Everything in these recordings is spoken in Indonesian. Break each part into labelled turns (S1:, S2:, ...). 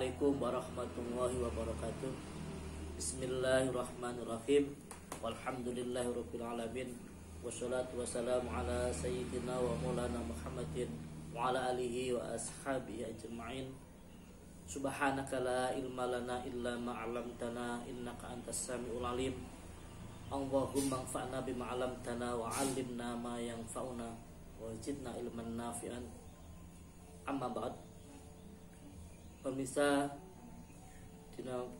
S1: Assalamualaikum warahmatullahi wabarakatuh. Bismillahirrahmanirrahim. Walhamdulillahirrabbilalamin. Wassalatu wassalamu ala sayyidina wa maulana Muhammadin wa ala alihi wa ashabihi ajma'in. Subhanaka la ilma lana illa ma 'allamtana innaka antas samiul alim. Allahumma anfa'na bima 'allamtana wa 'allimna ma yanfa'una wa zidna ilman nafi'an. Amma ba'd. Pemirsa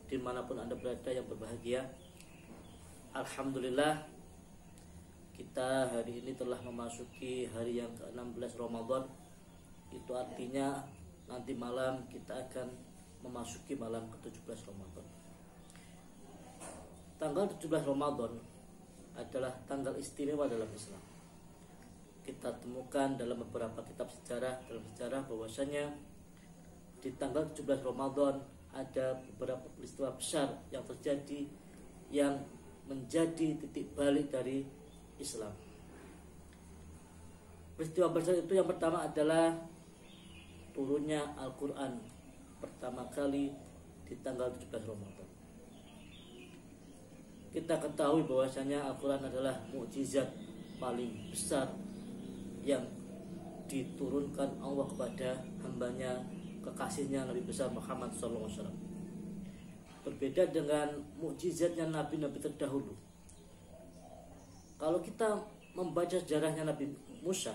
S1: dimanapun Anda berada yang berbahagia, alhamdulillah kita hari ini telah memasuki hari yang ke-16 Ramadan. Itu artinya nanti malam kita akan memasuki malam ke-17 Ramadan. Tanggal 17 Ramadan adalah tanggal istimewa dalam Islam. Kita temukan dalam beberapa kitab sejarah, bahwasanya di tanggal 17 Ramadan ada beberapa peristiwa besar yang terjadi yang menjadi titik balik dari Islam. Peristiwa besar itu yang pertama adalah turunnya Al-Quran pertama kali di tanggal 17 Ramadan. Kita ketahui bahwasanya Al-Quran adalah mukjizat paling besar yang diturunkan Allah kepada hambanya, kekasihnya Nabi besar Muhammad SAW. Berbeda dengan mukjizatnya nabi-nabi terdahulu. Kalau kita membaca sejarahnya Nabi Musa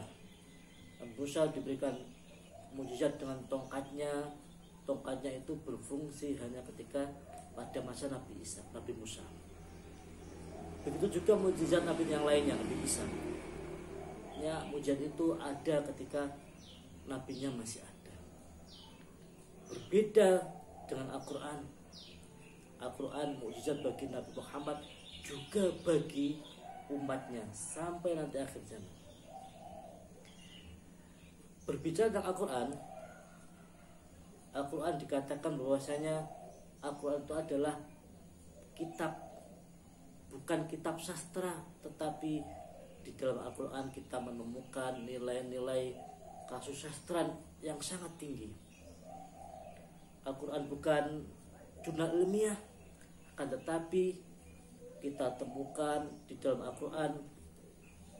S1: diberikan mukjizat dengan tongkatnya. Tongkatnya itu berfungsi hanya ketika pada masa Nabi Musa. Begitu juga mukjizat nabi yang lainnya, Nabi Isa. Ya, mukjizat itu ada ketika nabinya masih ada. Berbeda dengan Al-Quran. Al-Quran mukjizat bagi Nabi Muhammad, juga bagi umatnya sampai nanti akhir zaman. Berbicara tentang Al-Quran, Al-Quran dikatakan bahwasanya Al-Quran itu adalah kitab, bukan kitab sastra, tetapi di dalam Al-Quran kita menemukan nilai-nilai kasusastran yang sangat tinggi. Al-Quran bukan jurnal ilmiah, akan tetapi kita temukan di dalam Al-Quran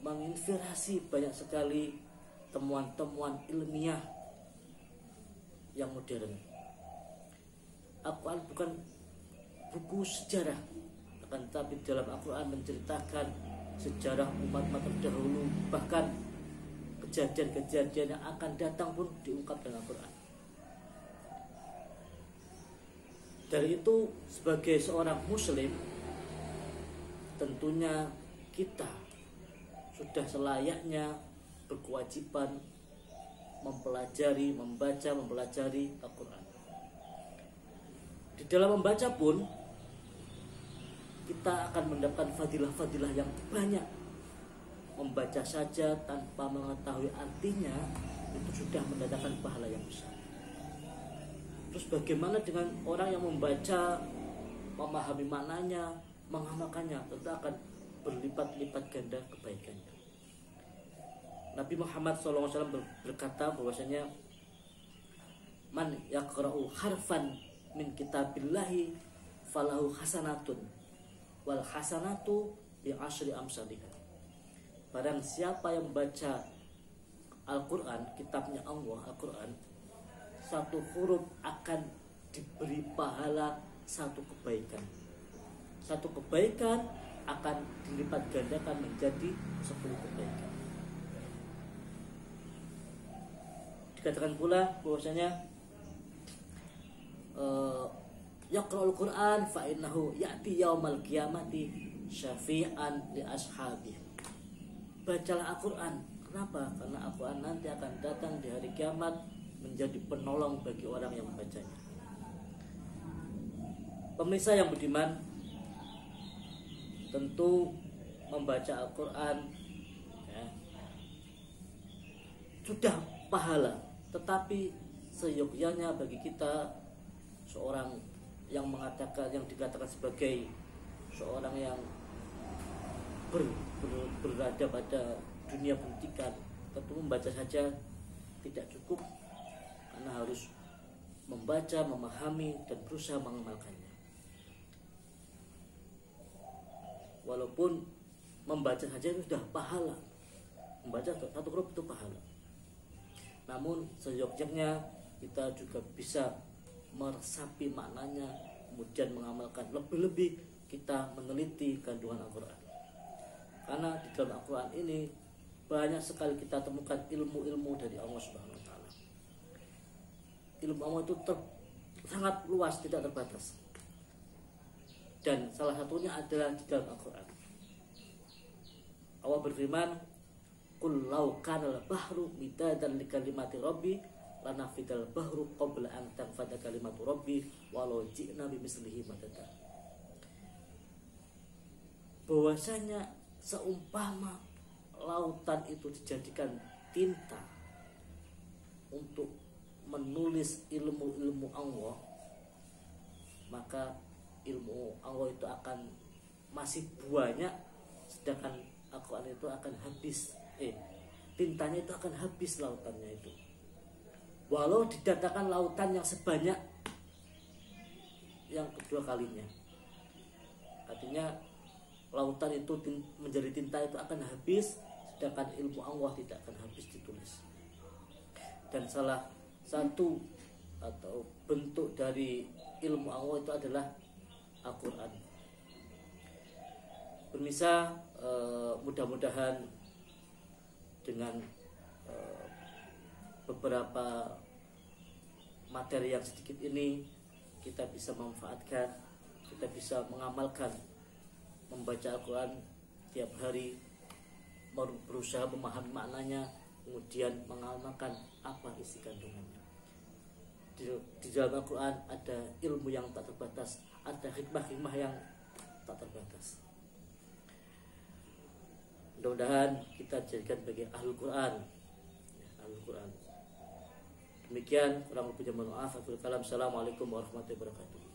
S1: menginspirasi banyak sekali temuan-temuan ilmiah yang modern. Al-Quran bukan buku sejarah, akan tetapi dalam Al-Quran menceritakan sejarah umat-umat terdahulu, bahkan kejadian-kejadian yang akan datang pun diungkap dalam Al-Quran. Dari itu, sebagai seorang muslim, tentunya kita sudah selayaknya berkewajiban mempelajari Al-Quran. Di dalam membaca pun kita akan mendapatkan fadilah-fadilah yang banyak. Membaca saja tanpa mengetahui artinya itu sudah mendatangkan pahala yang besar. Terus bagaimana dengan orang yang membaca, memahami maknanya, mengamalkannya, tentu akan berlipat-lipat ganda kebaikannya. Nabi Muhammad SAW berkata bahwasanya man yaqra'u harfan min kitabillahi falahu hasanatun wal hasanatu bi asyri amsalihha. Barang siapa yang membaca Al-Quran, kitabnya Allah, Al-Quran, satu huruf akan diberi pahala satu kebaikan. Satu kebaikan akan dilipat gandakan menjadi 10 kebaikan. Dikatakan pula bahwasanya yaqra'ul Qur'an fa innahu ya'ti yaumal qiyamati syafi'an li ashabihi. Bacalah Al-Quran. Kenapa? Karena Al-Quran nanti akan datang di hari kiamat menjadi penolong bagi orang yang membacanya. Pemirsa yang budiman, tentu membaca Al-Quran ya, sudah pahala, tetapi seyogyanya bagi kita, seorang yang dikatakan sebagai seorang yang berada pada dunia pendidikan, tentu membaca saja tidak cukup, karena harus membaca, memahami, dan berusaha mengamalkannya. Walaupun membaca saja itu sudah pahala, membaca satu huruf itu pahala. Namun seyogyanya kita juga bisa meresapi maknanya, kemudian mengamalkan. Lebih-lebih kita meneliti kandungan Al-Quran, karena di dalam Al-Quran ini banyak sekali kita temukan ilmu-ilmu dari Allah Subhanahu wa Ta'ala. Ilmu Allah itu sangat luas, tidak terbatas, dan salah satunya adalah di dalam Al-Quran. Allah berfirman, "Qul law kana al-bahru midadan li kalimati rabbi lanafidal bahru qabla an tanfada kalimatu rabbi walau ji'na bimislihi madada." Bahwasanya seumpama lautan itu dijadikan tinta untuk menulis ilmu-ilmu Allah, maka ilmu Allah itu akan masih banyak, sedangkan Al-Quran itu akan habis, tintanya itu akan habis lautannya itu. Walau didatangkan lautan yang sebanyak yang kedua kalinya, artinya lautan itu menjadi tinta itu akan habis, sedangkan ilmu Allah tidak akan habis ditulis. Dan salah satu atau bentuk dari ilmu Allah itu adalah Al-Quran. Pemirsa, mudah-mudahan dengan beberapa materi yang sedikit ini kita bisa memanfaatkan, kita bisa mengamalkan, membaca Al-Quran tiap hari, berusaha memahami maknanya, kemudian mengamalkan apa isi kandungannya. Di dalam Al-Quran ada ilmu yang tak terbatas, ada hikmah-hikmah yang tak terbatas. Mudah-mudahan kita jadikan sebagai Ahlul Quran, Ahlul Quran. Demikian, kurang lebihnya mohon maaf. Assalamualaikum warahmatullahi wabarakatuh.